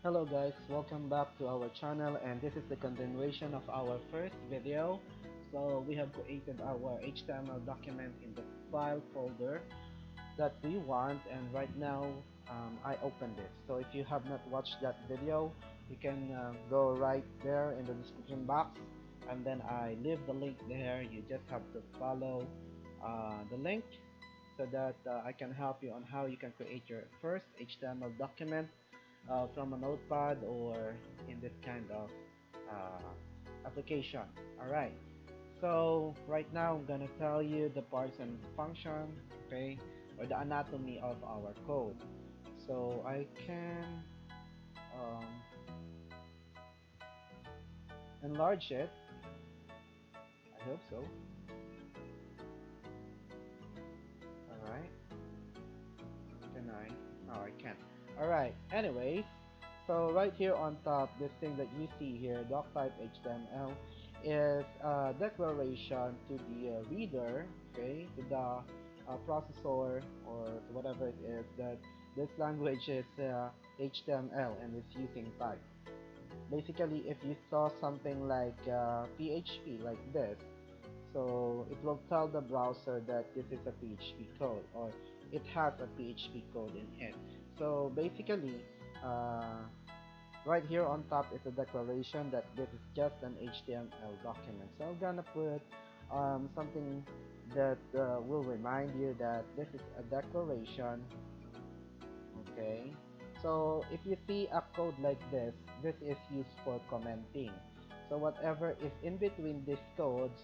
Hello guys, welcome back to our channel, and this is the continuation of our first video. So we have created our HTML document in the file folder that we want, and right now I opened it. So if you have not watched that video, you can go right there in the description box, and then I leave the link there. You just have to follow the link so that I can help you on how you can create your first HTML document from a notepad or in this kind of application. Alright, so right now I'm gonna tell you the parts and function, okay, or the anatomy of our code. So I can um, enlarge it. I hope so. Alright, can I? No, I can't. Alright, anyways, so right here on top, this thing that you see here, doc type HTML, is a declaration to the reader, okay, to the processor or to whatever it is, that this language is HTML and is using type. Basically, if you saw something like PHP like this, so it will tell the browser that this is a PHP code, or it has a PHP code in it. So basically, uh, right here on top is a declaration that this is just an HTML document. So I'm gonna put something that will remind you that this is a declaration. Okay, so if you see a code like this is used for commenting. So whatever is in between these codes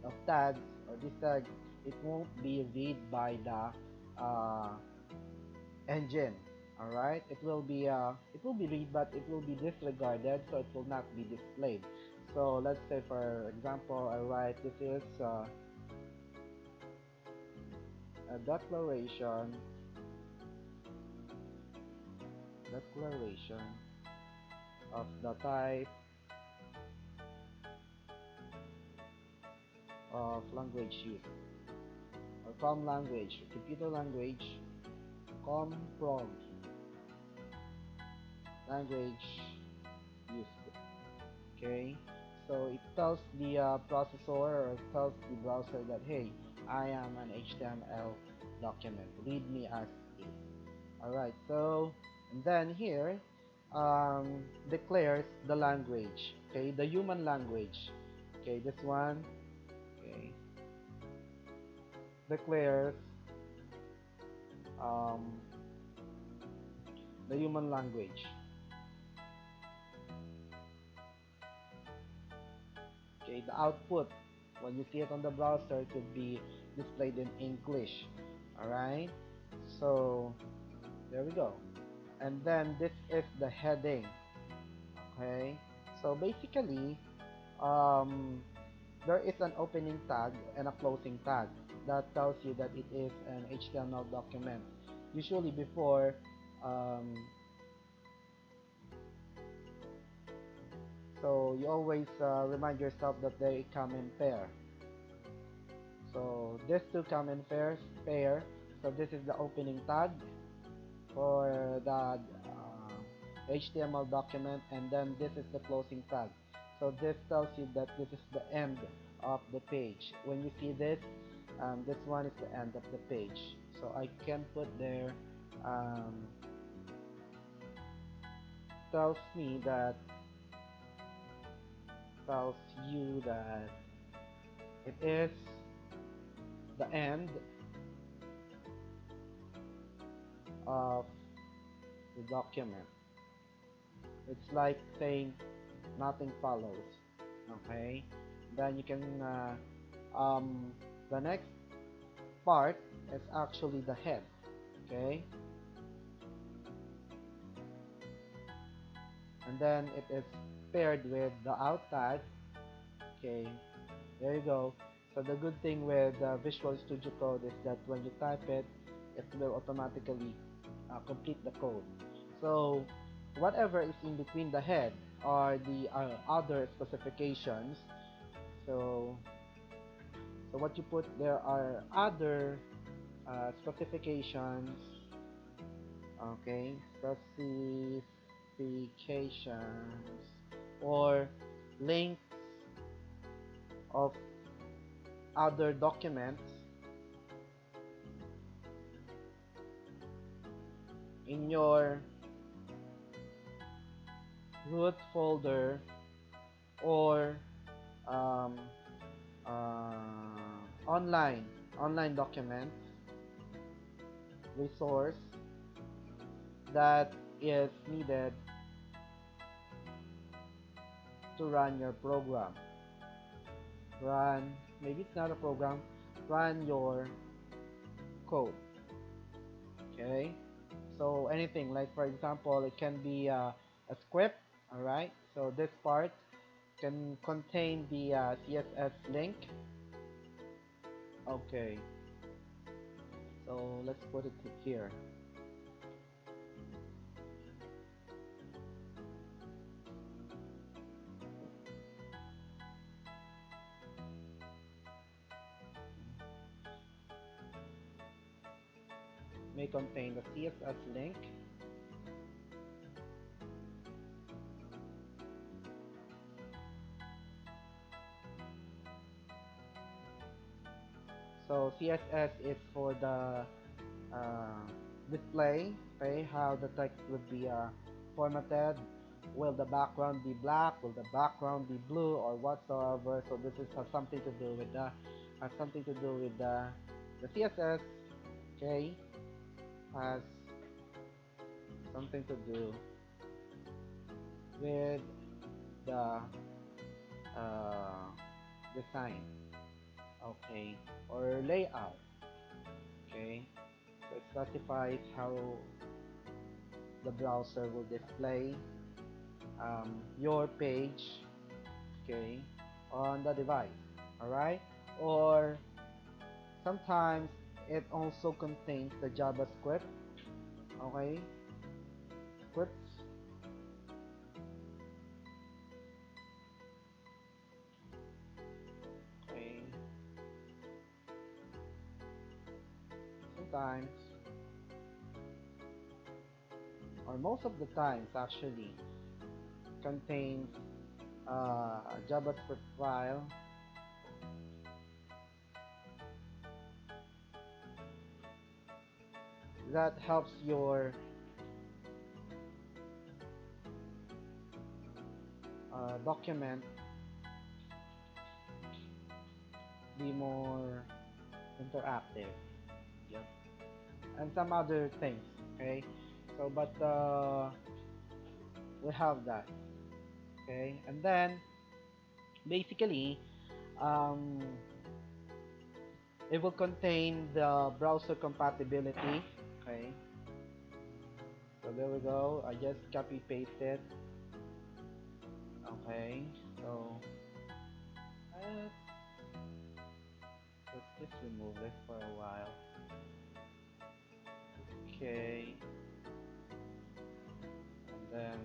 of tags or this tag, it won't be read by the engine. All right, it will be read, but it will be disregarded, so it will not be displayed. So let's say, for example, I write this is a declaration of the type of language used, or com language, computer language, com prog language used. Okay, so it tells the processor, or tells the browser that, hey, I am an HTML document, read me as is. Alright, so and then here declares the language, okay, the human language. Okay, this one, okay, declares um, the human language. Okay, the output, when you see it on the browser, it could be displayed in English. Alright, so there we go. And then this is the heading. Okay, so basically um, there is an opening tag and a closing tag that tells you that it is an HTML document. Usually before, um, so you always remind yourself that they come in pair. So these two come in pair. So this is the opening tag for the HTML document, and then this is the closing tag. So this tells you that this is the end of the page. When you see this, this one is the end of the page. So I can put there, um, tells me that, tells you that it is the end of the document. It's like saying nothing follows. Okay, then you can the next part is actually the head. Okay, and then it is paired with the out tag. Okay, there you go. So the good thing with Visual Studio Code is that when you type it, it will automatically complete the code. So whatever is in between the head are the other specifications. So what you put there are other specifications. Okay, specifications notifications or links of other documents in your root folder or um, online documents resource that is needed to run your program. Run, maybe it's not a program, run your code. Okay, so anything like, for example, it can be a script. All right, so this part can contain the CSS link. Okay, so let's put it here. May contain the CSS link. So CSS is for the display, okay, how the text would be formatted. Will the background be black? Will the background be blue or whatsoever? So this is has something to do with the CSS. Okay, has something to do with the design. Okay, or layout. Okay, so it specifies how the browser will display your page, okay, on the device. All right, or sometimes it also contains the JavaScript. Okay, scripts. Okay, sometimes or most of the times actually contains a JavaScript file that helps your document be more interactive. Yep. And some other things. Okay, so but we have that. Okay, and then basically um, it will contain the browser compatibility. Okay, so there we go. I just copy pasted. Okay, so let's just remove this for a while. Okay, and then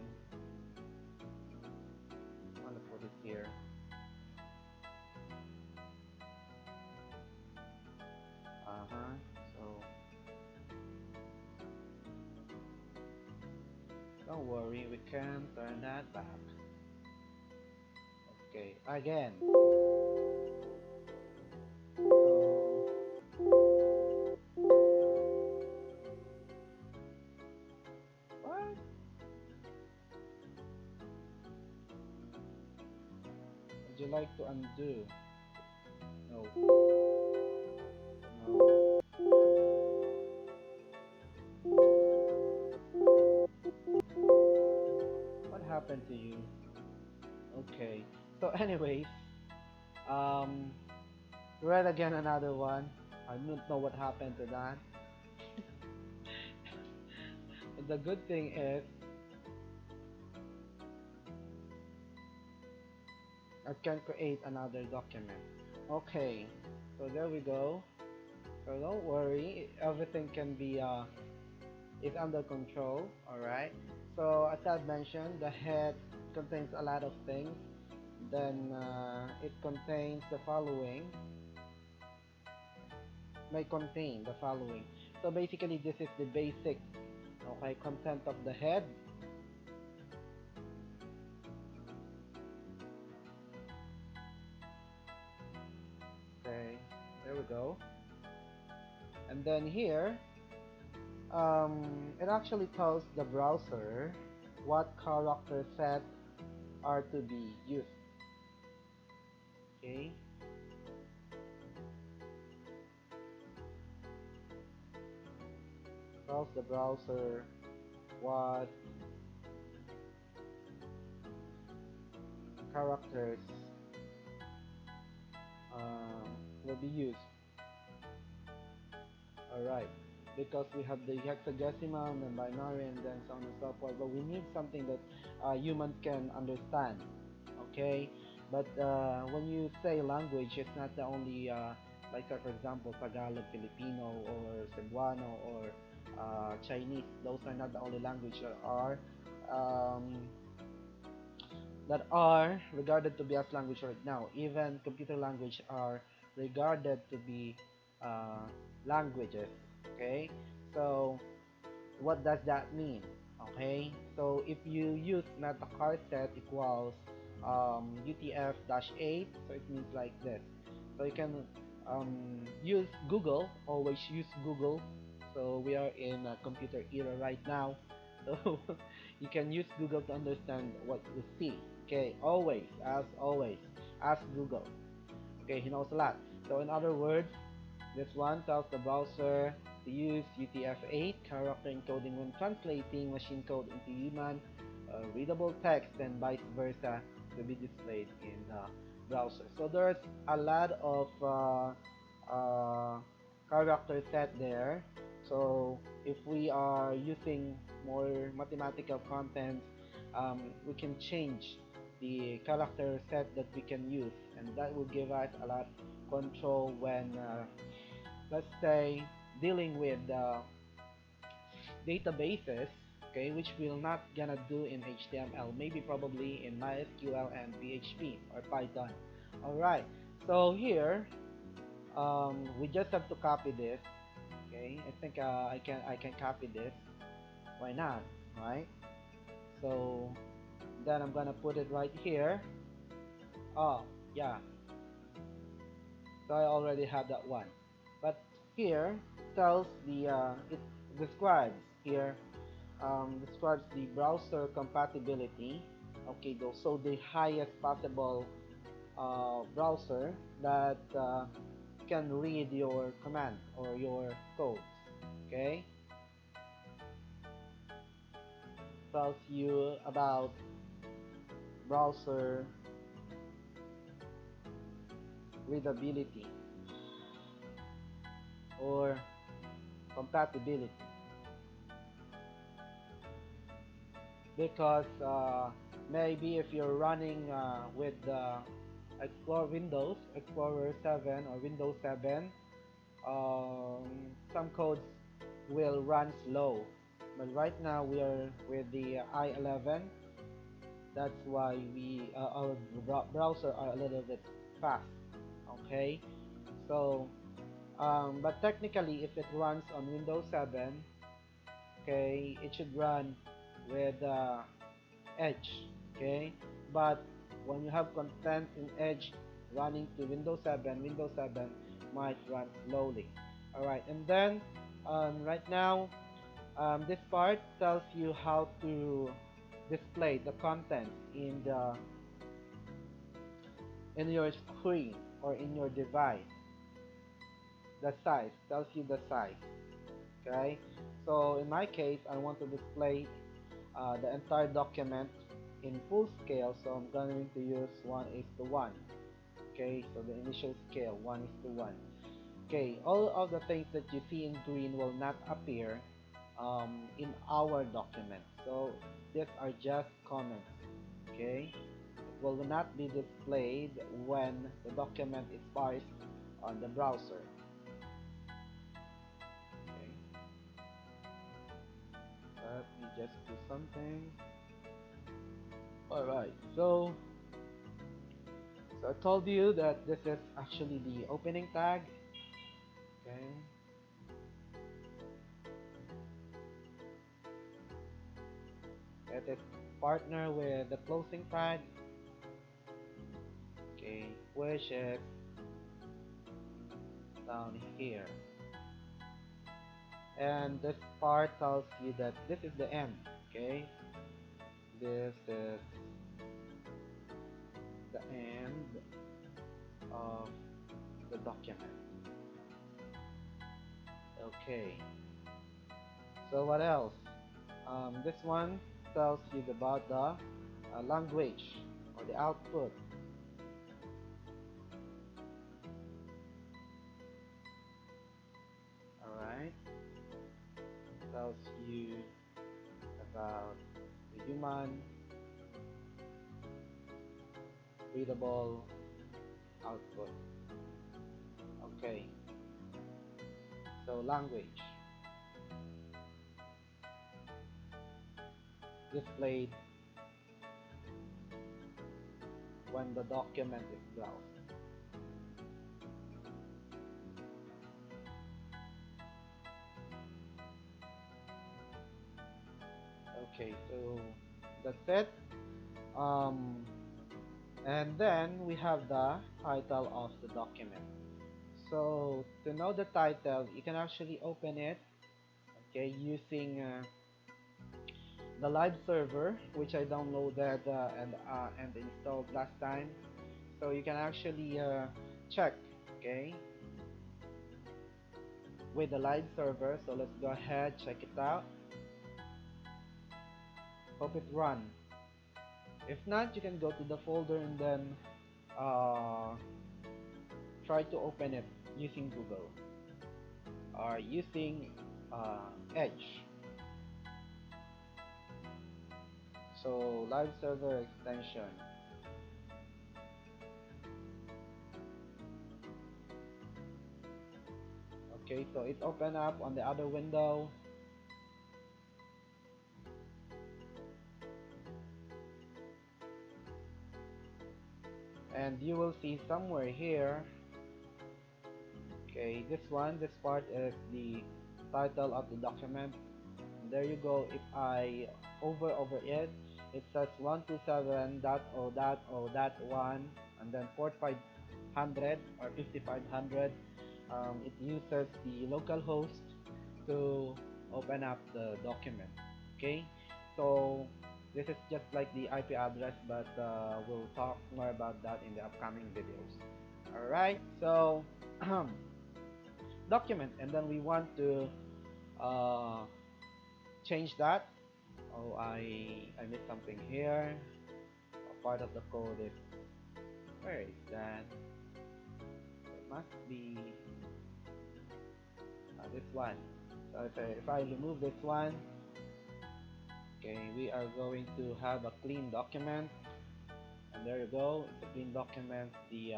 I'm gonna put it here. So don't worry, we can turn that back. Okay, again. What? Would you like to undo? No. No. What happened to you? Okay. So anyways, um, read again another one. I don't know what happened to that. The good thing is I can create another document. Okay. So there we go. So don't worry, everything can be is under control. All right. So as I mentioned, the head contains a lot of things. Then it contains the following. May contain the following. So basically, this is the basic, okay, content of the head. There we go. And then here, it actually tells the browser what character set are to be used. Okay. Tells the browser what characters will be used. Alright, because we have the hexadecimal and then binary and then so on and so forth, but we need something that humans can understand. Okay, but when you say language, it's not the only like for example Tagalog, Filipino, or Cebuano, or Chinese. Those are not the only language um, that are regarded to be as language right now. Even computer language are regarded to be uh, languages. Okay, so what does that mean? Okay, so if you use metacar set equals UTF-8, so it means like this. So you can use Google, always use Google. So we are in a computer era right now. So you can use Google to understand what you see. Okay, always, ask Google. Okay, he knows a lot. So in other words, this one tells the browser to use UTF-8 character encoding when translating machine code into human readable text and vice versa to be displayed in the browser. So there's a lot of character set there. So if we are using more mathematical content, we can change the character set that we can use, and that will give us a lot control when let's say dealing with databases, okay, which we're not gonna do in HTML, maybe probably in MySQL and PHP or Python. All right, so here we just have to copy this. Okay, I think I can copy this. Why not, right? So then I'm gonna put it right here. Oh yeah, so I already have that one. But here tells the it describes here describes the browser compatibility. Okay, though, so the highest possible browser that can read your command or your codes. Okay, tells you about browser readability or compatibility, because maybe if you're running with Explorer 7 or Windows 7, some codes will run slow. But right now we are with the i11. That's why our browser are a little bit fast. Okay, so but technically, if it runs on Windows 7, okay, it should run with Edge. Okay, but when you have content in Edge running to Windows 7 might run slowly. All right, and then right now, this part tells you how to display the content in your screen or in your device. The size tells you the size. Okay, so in my case, I want to display the entire document in full scale, so I'm going to use 1:1. Okay, so the initial scale 1:1. Okay, all of the things that you see in green will not appear in our document. So these are just comments. Okay, it will not be displayed when the document is parsed on the browser. Okay, let me just do something. All right, so I told you that this is actually the opening tag. Okay, it is partner with the closing tag. Okay, which is down here. And this part tells you that this is the end. Okay, this is the end of the document. Okay, so what else? This one tells you about the language or the output. Alright, tells you about the human readable output. Okay, so language displayed when the document is browsed. Okay, so that's it. Um, and then we have the title of the document. So to know the title, you can actually open it, okay, using the live server, which I downloaded and installed last time. So you can actually check, okay, with the live server. So let's go ahead, check it out. Hope it runs. If not, you can go to the folder and then uh, try to open it using Google or using Edge. So live server extension. Okay, so it opened up on the other window. And you will see somewhere here, okay, this part is the title of the document. And there you go. If I hover over it, it says 127.0.0.1 and then port 500 or 5500. It uses the local host to open up the document. Okay, so this is just like the IP address, but we'll talk more about that in the upcoming videos. Alright, so document, and then we want to uh, change that. Oh, I missed something here. A part of the code is, where is that? It must be this one. So if I remove this one, okay, we are going to have a clean document. And there you go, it's a clean document. The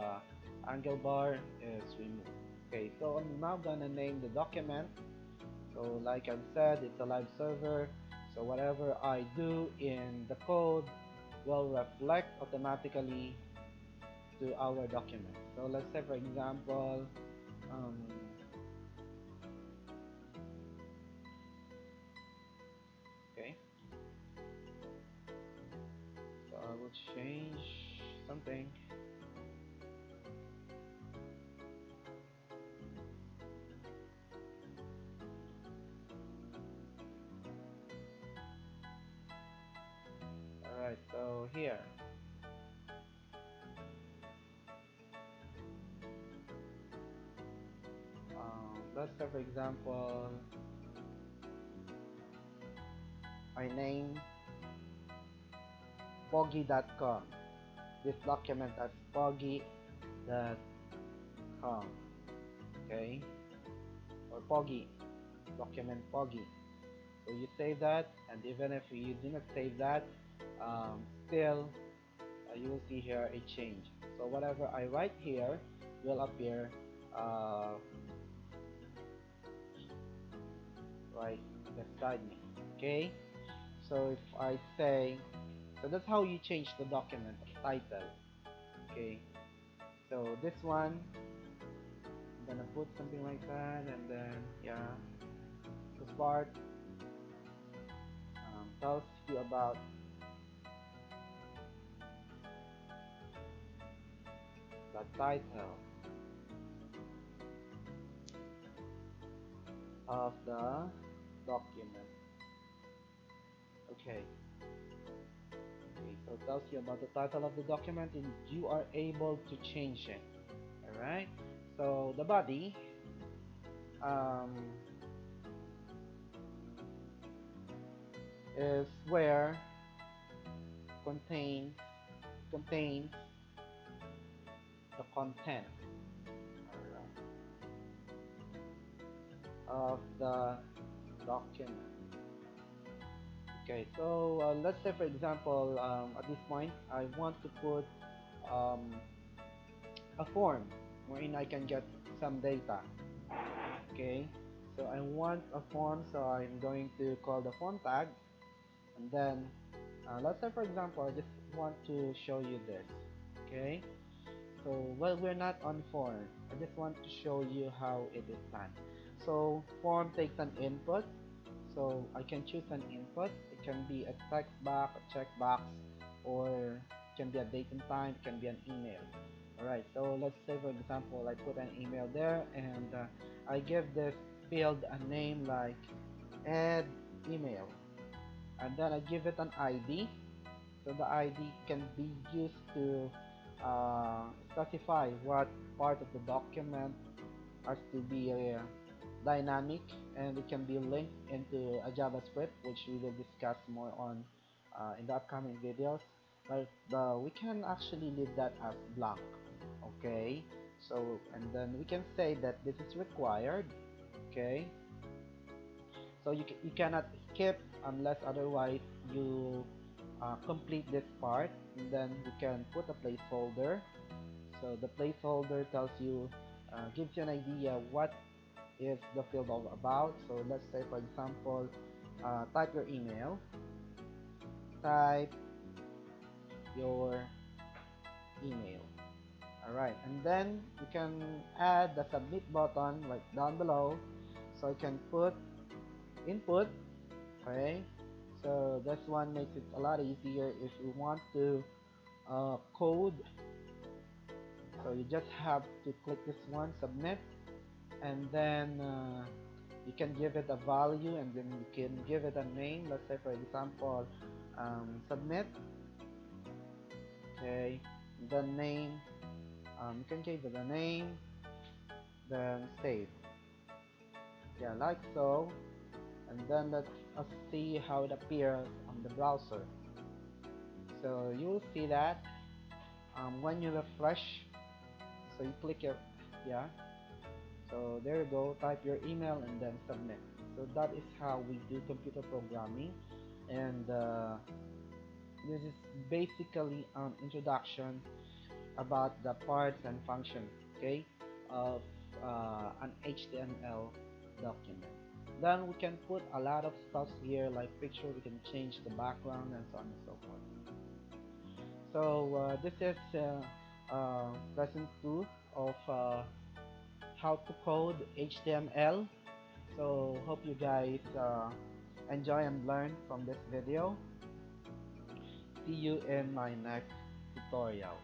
angle bar is removed. Okay, so I'm now gonna name the document. So like I've said, it's a live server. So whatever I do in the code will reflect automatically to our document. So let's say, for example, um, okay, so I will change something. Alright, so here, let's say, for example, I name poggy.com. This document as poggy.com. Okay, or poggy, document poggy. So you save that, and even if you do not save that, still you will see here a change. So whatever I write here will appear uh, right beside me. Okay, so if I say, so that's how you change the document title. Okay, so this one I'm gonna put something like that, and then yeah, this part tells you about the title. of the document. Okay. Okay, so it tells you about the title of the document and you are able to change it. Alright? So the body um, is where contains contains the content, alright, of the document. Okay, so let's say for example, at this point, I want to put um, a form wherein I can get some data. Okay, so I want a form, so I'm going to call the form tag, and then let's say for example, I just want to show you this. Okay, so well, we're not on form. I just want to show you how it is done. So form takes an input. So I can choose an input. It can be a text box, a checkbox, or it can be a date and time. It can be an email. Alright, so let's say for example I put an email there and I give this field a name like add email, and then I give it an ID. So the ID can be used to specify what part of the document has to be dynamic, and it can be linked into a JavaScript, which we will discuss more on in the upcoming videos. But we can actually leave that as blank. Okay, so and then we can say that this is required. Okay, so you cannot skip unless otherwise you complete this part, and then we can put a placeholder. So the placeholder tells you, gives you an idea what is the field all about. So let's say for example, type your email, type your email. Alright, and then you can add the submit button right down below. So you can put input. Okay, so this one makes it a lot easier if you want to code. So you just have to click this one, submit, and then you can give it a value, and then you can give it a name. Let's say for example, submit. Okay, the name, you can give it a name, then save. Yeah, like so, and then let us see how it appears on the browser. So you will see that when you refresh, so you click your, yeah, so there you go, type your email and then submit. So that is how we do computer programming, and this is basically an introduction about the parts and functions, okay, of an HTML document. Then we can put a lot of stuff here like picture, we can change the background and so on and so forth. So this is lesson 2 of how to code HTML. So hope you guys enjoy and learn from this video. See you in my next tutorial.